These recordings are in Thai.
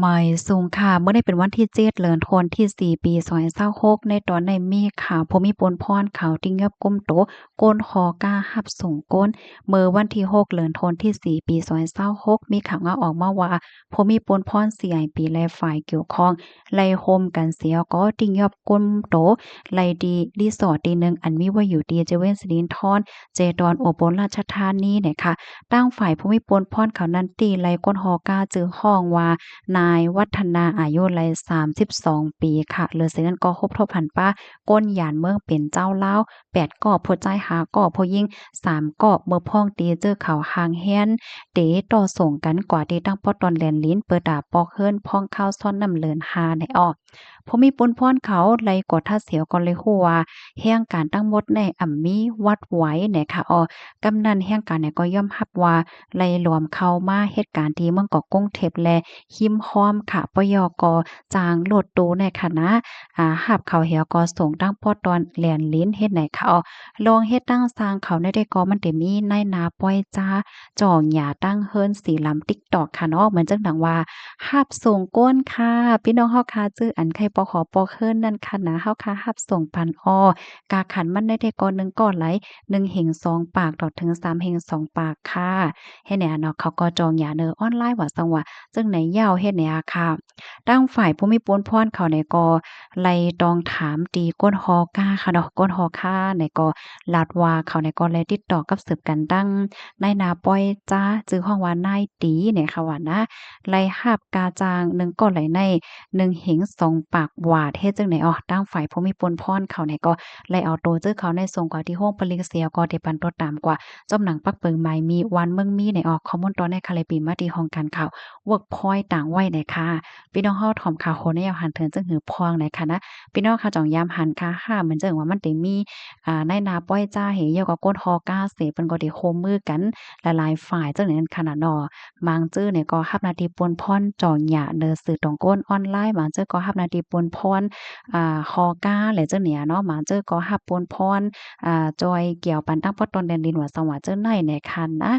ไม่สูงค่ะเมื่อได้เป็นวันที่7เดือนธันวาคมที่4ปี2026ในตอนในมีข่าวภูมิพลพรเขาที่เงียบก้มโตโกนคอกล้ารับส่งก้นเมื่อวันที่6เดือนธันวาคมที่4ปี2026มีข่าวว่าออกมาว่าภูมิพลพรเสียปีและฝ่ายเกี่ยวข้องไล่โฮมกันเสียก็ที่เงียบก้มโตไล่ดีรีสอร์ทที่หนึ่งอันมีไว้อยู่ที่เจเวนสิรินธรเจดอนอุบลราชธานีเนี่ยค่ะตั้งฝ่ายภูมิพลพรเขานั้นตีไล่ก้นฮอกล้าจือห้องว่า นายวัฒนาอายุไล32ปีค่ะเหลือเสือนั้นก็ครบทบหันป้าก้นหยานเมืองเป็นเจ้าเล้าว8กอบผู้ใจหากอบผู้ยิ่ง3กอบเมื่อพ้องตีเจอเขาหางแฮนเตต่อส่งกันกว่าที่ตั้งปอตอนแลนลิ้นเปิดดาปอกเฮิรนพ้องข้าวซ่อนน้ำเลินหาในออกผู้มีปุ้นพ่อนเขาไลกดท่าเสียวก็เลยฮู้ว่าแห่งการตั้งหมดในอ่ำมีวัดไหวเนี่ยค่ะกำนันแห่งการเนี่ยก็ย่อมรับว่าไล่รวมเข้ามาเหตุการณ์ที่เมืองเกาะกงเทพและ หิมห้อมค่ะปยกจางโลดตูในคณะหับเขาเหี่ยวก็ส่งตั้งพอตอนแหลนลิ้นเฮ็ดไหนเขาลองเฮ็ดตั้งสร้างเขาได้ก็มันได้มีนายนาปล่อยจ้าจ่องหญ้าตั้งเฮิรนสีลำ TikTok ค่ะเนาะเหมือนจังดังว่าหับส่งก้นค่ะพี่น้องเฮาค่ะจื้ออันไข่ปอขอปอเฮิรนนั่นค่ะนะเฮาค่ะหับส่งปันอ้อกาขันมันได้ก็1ก้อนไหล1เห็ง2ปากต่อถึง3เห็ง2ปากค่ะเฮ็ดแหนเนาะเขาก็จองหญ้าเนอออนไลน์ว่าซังว่า ซึ่งในยาวเฮ็ดเนี่ยค่ะตั้งฝ่ายผู้มีปวนพรเขาเนี่ยก็ไล่ตองถามตีก้นฮอก้าค่ะเนาะก้นฮอค่าเนี่ยก็ลาดว่าเขาเนี่ยก็เลยติดต่อกับสืบกันตั้งนายนาป้อยจ้าจื้อห้องว่านายตีเนี่ยค่ะว่านะไล่หาบกาจาง1ก็ไหลใน1เหง2ปากหวาดเฮ็ดจังไหนตั้งฝ่ายผู้มีปวนพรเขาเนี่ยก็ไล่เอาตัวจื้อเขาในส่งกว่าที่ห้องปลิงเสียก็ได้ปันตัวตามกว่าจอมหนังปักเปิงใหม่มีวันเมืองมีในข้อมูลตอนในคาเลปีมาที่ห้องการข่าว Workpoint ต่างไว้ไหนค่ะพี่น้องเฮาถ่อมข่าวโหนในยามหันเถิงจังหือพองไหนค่ะนะพี่น้องค่ะจ่องยามหันค่ะค่ะเหมือนจังว่ามันได้มีนายนาป้อยจ้าเฮเหี่ยวกับก้นฮอกาเสเพิ่นก็ได้ร่วมมือกันหลายๆฝ่ายจังนั้นค่ะนะเนาะบางจื้อเนี่ยก็รับหน้าที่ป่วนพ่นจ่องหญ้าเด้อสื่อตรงก้นออนไลน์บางจื้อก็รับหน้าที่ป่วนพ่นฮอกาและจังเนี่ยเนาะบางจื้อก็รับป่วนพ่นจอยเกี่ยวปันตั้งพอตอนแดนดินว่าสังว่าเจ้าไหนเนี่ยค่ะนะ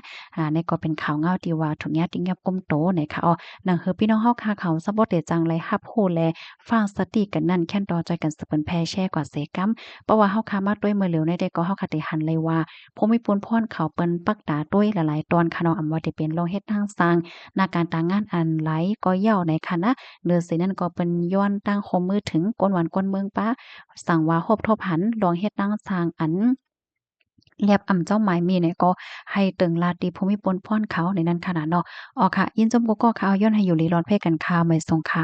นี่ก็เป็นข่าวเงาที่ว่าถุงยาติงยับก้มโตเนี่ยค่ะหนังเฮอพี่น้องเฮาคาเขาซับบ่ได้จังไรรับรู้แลฟังสติกันนั่นแค่นต่อใจกันสืบเปิ้นแพ่แชร์กว่าเสกำเพราะว่าเฮาคามาด้วยมือเหลียวในใดก็เฮาคาได้หันเลยว่าผู้มีปุนพรเขาเปิ้นปักตาด้วยหลายๆตอนค่ะเนาะอำว่าได้เป็นลองเฮ็ดทางสร้างหน้าการตางานอันไหลก็เย้าในค่ะนะเนื้อสินั่นก็เปิ้นย้อนตั้งคมมือถึงกวนหวันกวนเมืองป้าสั่งว่าฮบทบหันลองเฮ็ดทางสร้างอันแลบอ่ำเจ้าหมายมีเนี่ยก็ให้ตึงลาตรีภูมิพลพรเขาในนั้นขนาดเนาะอ๋อค่ะยินจมกก็ค่ะเอาย้อนให้อยู่ลีลอนเพ่กันค่ะไม่ทรงค่ะ